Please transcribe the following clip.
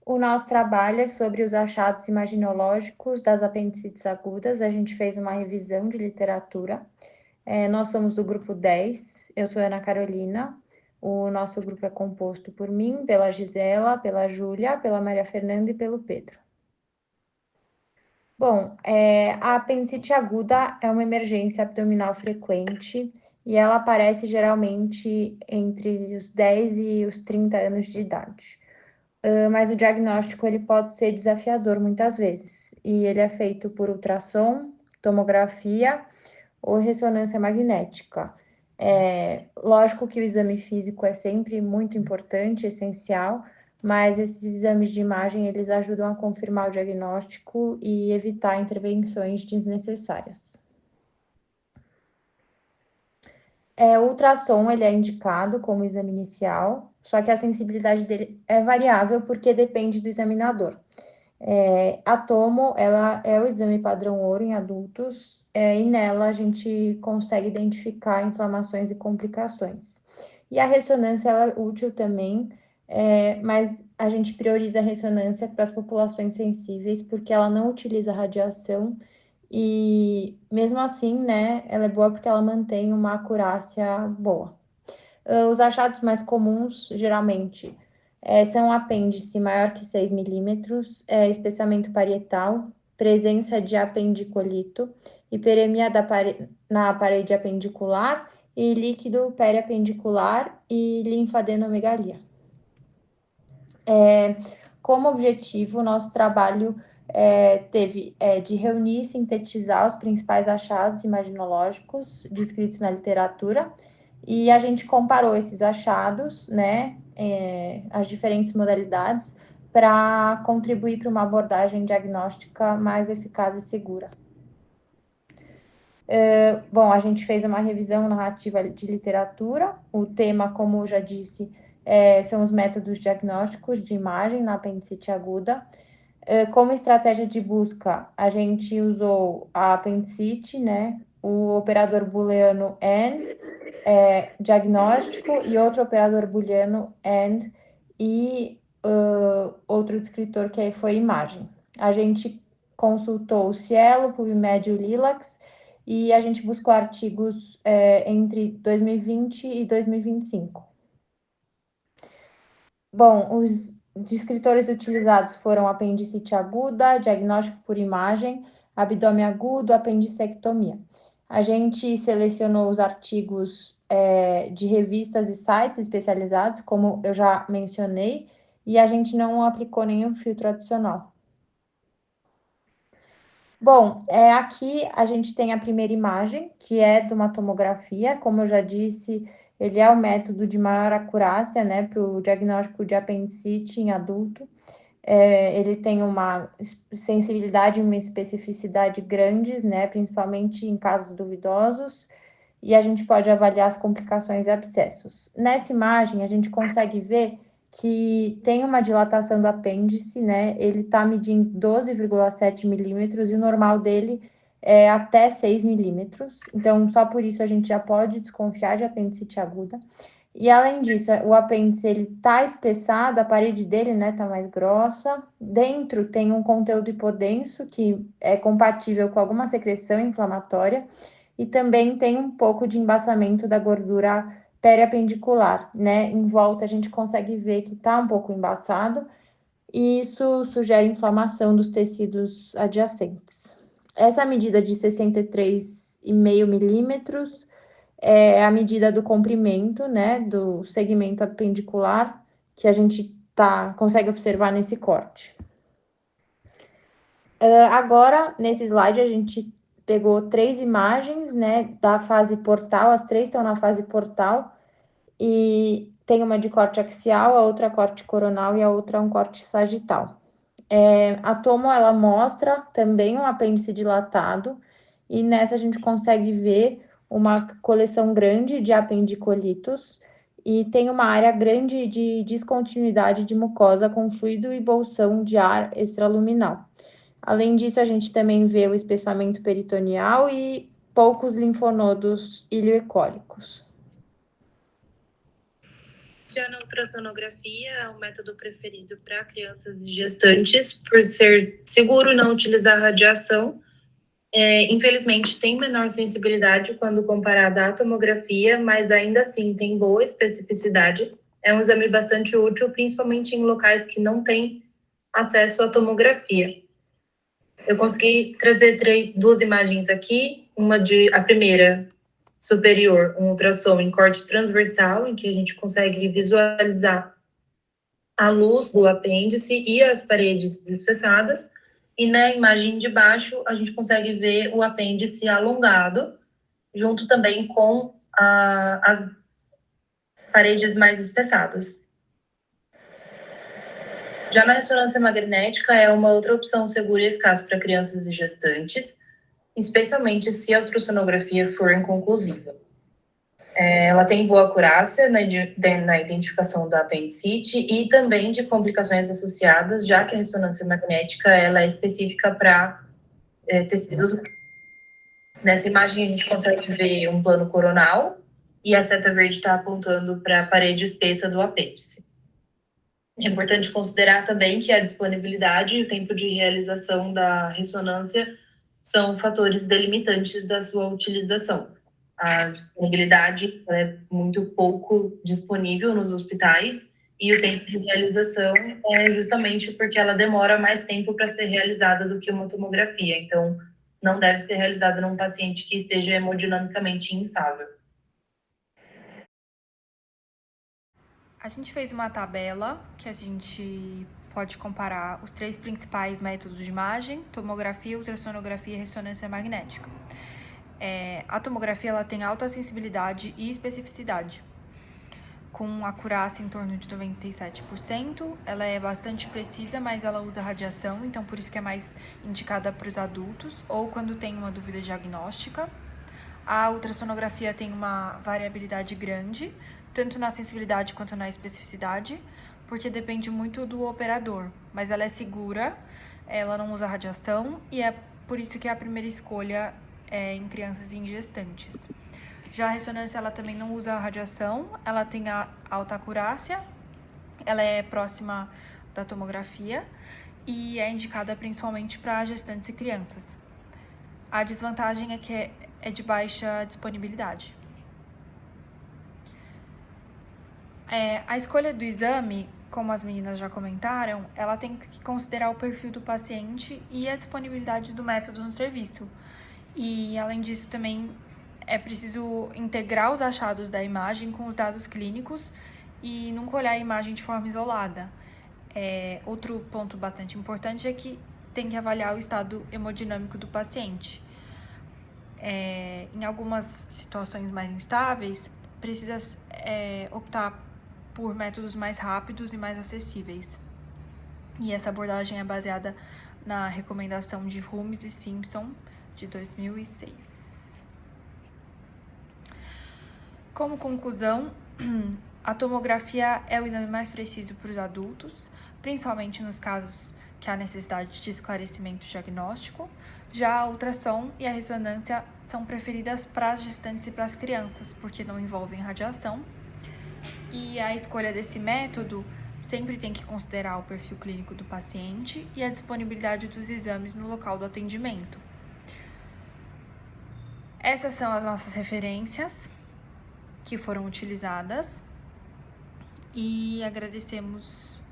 O nosso trabalho é sobre os achados imaginológicos das apendicites agudas. A gente fez uma revisão de literatura. Nós somos do grupo 10, eu sou Ana Carolina. O nosso grupo é composto por mim, pela Gisela, pela Júlia, pela Maria Fernanda e pelo Pedro. Bom, a apendicite aguda é uma emergência abdominal frequente e ela aparece geralmente entre os 10 e os 30 anos de idade. Mas o diagnóstico ele pode ser desafiador muitas vezes, e ele é feito por ultrassom, tomografia ou ressonância magnética. Lógico que o exame físico é sempre muito importante, essencial, mas esses exames de imagem eles ajudam a confirmar o diagnóstico e evitar intervenções desnecessárias. O ultrassom ele é indicado como exame inicial, só que a sensibilidade dele é variável porque depende do examinador. A tomo, ela é o exame padrão ouro em adultos, e nela a gente consegue identificar inflamações e complicações. E a ressonância, ela é útil também, mas a gente prioriza a ressonância para as populações sensíveis, porque ela não utiliza radiação, e mesmo assim, né, ela é boa porque ela mantém uma acurácia boa. Os achados mais comuns, geralmente, são apêndice maior que 6 milímetros, espessamento parietal, presença de apendicolito, hiperemia na parede apendicular e líquido periapendicular e linfadenomegalia. Como objetivo, nosso trabalho teve de reunir e sintetizar os principais achados imaginológicos descritos na literatura, e a gente comparou esses achados, né, as diferentes modalidades, para contribuir para uma abordagem diagnóstica mais eficaz e segura. Bom, a gente fez uma revisão narrativa de literatura. O tema, como eu já disse, são os métodos diagnósticos de imagem na apendicite aguda. Como estratégia de busca, a gente usou a apendicite, né? O operador booleano AND, diagnóstico, e outro operador booleano AND, e outro descritor que foi imagem. A gente consultou o Cielo, PubMed e o Lilacs, e a gente buscou artigos entre 2020 e 2025. Bom, os descritores utilizados foram apendicite aguda, diagnóstico por imagem, abdômen agudo, apendicectomia. A gente selecionou os artigos de revistas e sites especializados, como eu já mencionei, e a gente não aplicou nenhum filtro adicional. Bom, aqui a gente tem a primeira imagem, que é de uma tomografia. Como eu já disse, ele é o método de maior acurácia, né, para o diagnóstico de apendicite em adulto. Ele tem uma sensibilidade e uma especificidade grandes, né, principalmente em casos duvidosos, e a gente pode avaliar as complicações e abscessos. Nessa imagem, a gente consegue ver que tem uma dilatação do apêndice, né? Ele está medindo 12,7 milímetros e o normal dele é até 6 milímetros. Então, só por isso a gente já pode desconfiar de apendicite aguda. E além disso, o apêndice ele tá espessado, a parede dele, né, tá mais grossa. Dentro tem um conteúdo hipodenso que é compatível com alguma secreção inflamatória, e também tem um pouco de embaçamento da gordura periapendicular, né? Em volta a gente consegue ver que tá um pouco embaçado, e isso sugere inflamação dos tecidos adjacentes. Essa medida de 63,5 milímetros é a medida do comprimento, né, do segmento apendicular, que a gente consegue observar nesse corte. Agora, nesse slide, a gente pegou 3 imagens, né, da fase portal, as 3 estão na fase portal, e tem uma de corte axial, a outra corte coronal e a outra um corte sagital. A tomo, ela mostra também um apêndice dilatado, e nessa a gente consegue ver uma coleção grande de apendicolitos, e tem uma área grande de descontinuidade de mucosa com fluido e bolsão de ar extraluminal. Além disso, a gente também vê o espessamento peritoneal e poucos linfonodos ilioecólicos. Já na ultrassonografia, é o método preferido para crianças e gestantes, por ser seguro não utilizar radiação. Infelizmente, tem menor sensibilidade quando comparada à tomografia, mas ainda assim tem boa especificidade. É um exame bastante útil, principalmente em locais que não têm acesso à tomografia. Eu consegui trazer duas imagens aqui, a primeira superior, um ultrassom em corte transversal, em que a gente consegue visualizar a luz do apêndice e as paredes despeçadas, e na imagem de baixo a gente consegue ver o apêndice alongado, junto também com as paredes mais espessadas. Já na ressonância magnética é uma outra opção segura e eficaz para crianças e gestantes, especialmente se a ultrassonografia for inconclusiva. Ela tem boa acurácia na identificação da apendicite e também de complicações associadas, já que a ressonância magnética ela é específica para tecidos. Nessa imagem a gente consegue ver um plano coronal e a seta verde está apontando para a parede espessa do apêndice. É importante considerar também que a disponibilidade e o tempo de realização da ressonância são fatores delimitantes da sua utilização. A disponibilidade é muito pouco disponível nos hospitais e o tempo de realização é justamente porque ela demora mais tempo para ser realizada do que uma tomografia. Então, não deve ser realizada num paciente que esteja hemodinamicamente instável. A gente fez uma tabela que a gente pode comparar os 3 principais métodos de imagem: tomografia, ultrassonografia e ressonância magnética. A tomografia ela tem alta sensibilidade e especificidade, com acurácia em torno de 97%. Ela é bastante precisa, mas ela usa radiação, então por isso que é mais indicada para os adultos ou quando tem uma dúvida diagnóstica. A ultrassonografia tem uma variabilidade grande, tanto na sensibilidade quanto na especificidade, porque depende muito do operador, mas ela é segura, ela não usa radiação e é por isso que é a primeira escolha em crianças e em gestantes. Já a ressonância ela também não usa radiação, ela tem a alta acurácia, ela é próxima da tomografia e é indicada principalmente para gestantes e crianças. A desvantagem é que é de baixa disponibilidade. A escolha do exame, como as meninas já comentaram, ela tem que considerar o perfil do paciente e a disponibilidade do método no serviço. E, além disso, também é preciso integrar os achados da imagem com os dados clínicos e nunca olhar a imagem de forma isolada. Outro ponto bastante importante é que tem que avaliar o estado hemodinâmico do paciente. Em algumas situações mais instáveis, precisa optar por métodos mais rápidos e mais acessíveis. E essa abordagem é baseada na recomendação de Humes e Simpson, de 2006. Como conclusão, a tomografia é o exame mais preciso para os adultos, principalmente nos casos que há necessidade de esclarecimento diagnóstico. Já a ultrassom e a ressonância são preferidas para as gestantes e para as crianças, porque não envolvem radiação. E a escolha desse método sempre tem que considerar o perfil clínico do paciente e a disponibilidade dos exames no local do atendimento. Essas são as nossas referências que foram utilizadas e agradecemos